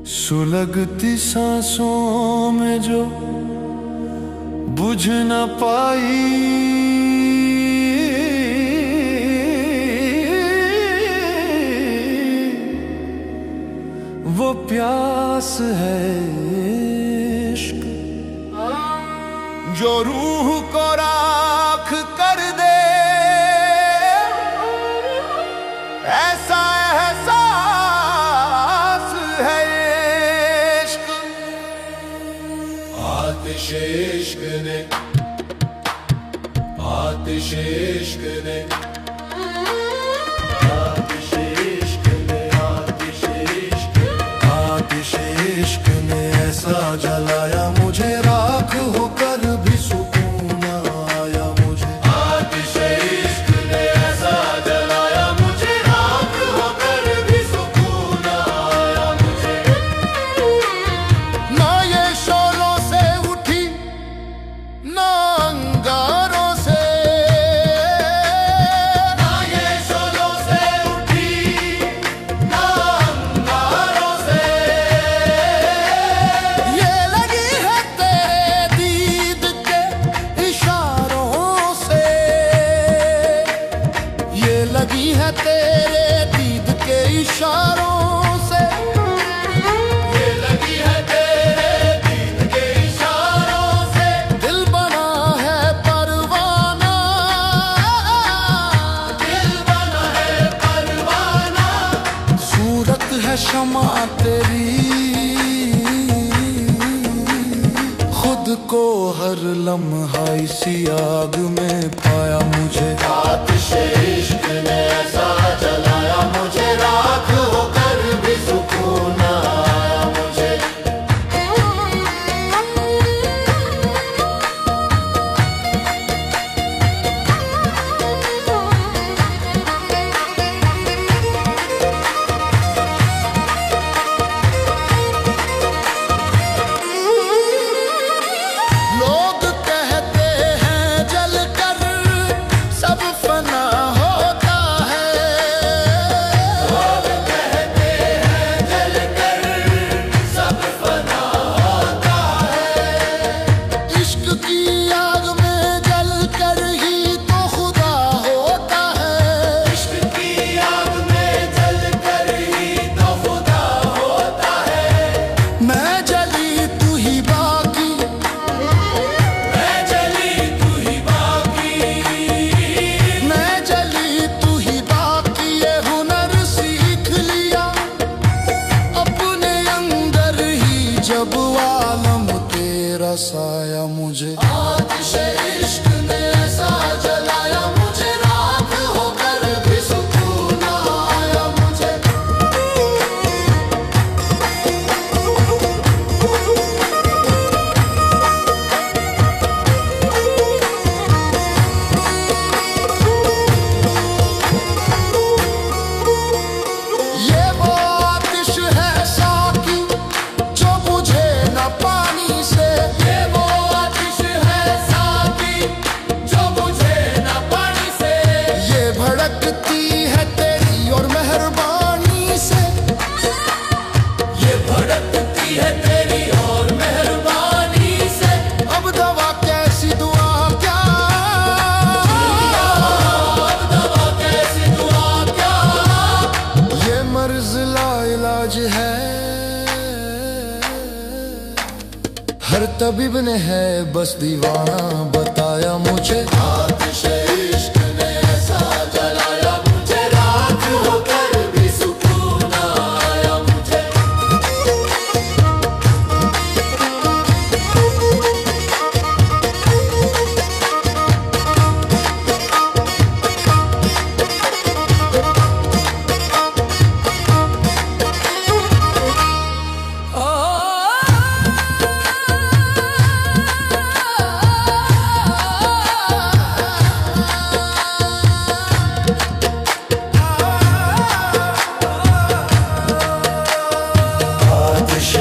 सुलगती सांसों में जो बुझ न पाई, वो प्यास है इश्क जो रूह को राख कर दे। ऐसा एहसास है इश्क। आतिश इश्क ने, आतिश इश्क ने, आतिश इश्क ने, आतिश इश्क, आतिश इश्क ने ऐसा जलाया मुझे, राख होकर भी सुकून आया मुझे। आतिश इश्क ने ऐसा जलाया मुझे, राख होकर भी सुकून आया मुझे। ना ये शोलों से उठी ना अंगारों से, ना ये शोलों से उठी ना अंगारों से। ये लगी है तेरे दीद के इशारों से, ये लगी है तेरे दीद के इशारों से, ये लगी है तेरे दीद के इशारों से। दिल बना है परवाना, दिल बना है परवाना, सूरत है शमा तेरी, खुद को हर लम्हा इसी आग में पाया मुझे। आतिश इश्क ने ऐसा जलाया मुझे, राख होकर भी सुकून आया मुझे। लोग कहते हैं जलकर सब फना होता है, लोग कहते हैं जलकर सब फना होता है। इश्क की आग में जलकर ही तो खुदा होता है, इश्क की आग में जलकर ही तो खुदा होता है। मैं जली तू ही बाकी, मैं जली तू ही बाकी, मैं जली तू ही बाकी, ये हुनर सीख लिया अपने अंदर ही जब आलम तेरा साया मुझे। आतिश इश्क ने ऐसा जलाया मुझे, राख होकर भी सुकून आया मुझे। ये वो आतिश है साकी जो बुझे न पानी से, ये वो आतिश है साकी जो बुझे न पानी से। ये भड़कती है तेरी और मेहरबानी से, ये भड़कती है तेरी और मेहरबानी से। अब दवा कैसी दुआ क्या, अब दवा कैसी दुआ क्या, ये मर्ज लाइलाज है, हर तबीब ने है बस दीवाना बताया मुझे। आतिश इश्क ने ऐसा जलाया मुझे, राख होकर भी सुकून आया मुझे। आतिश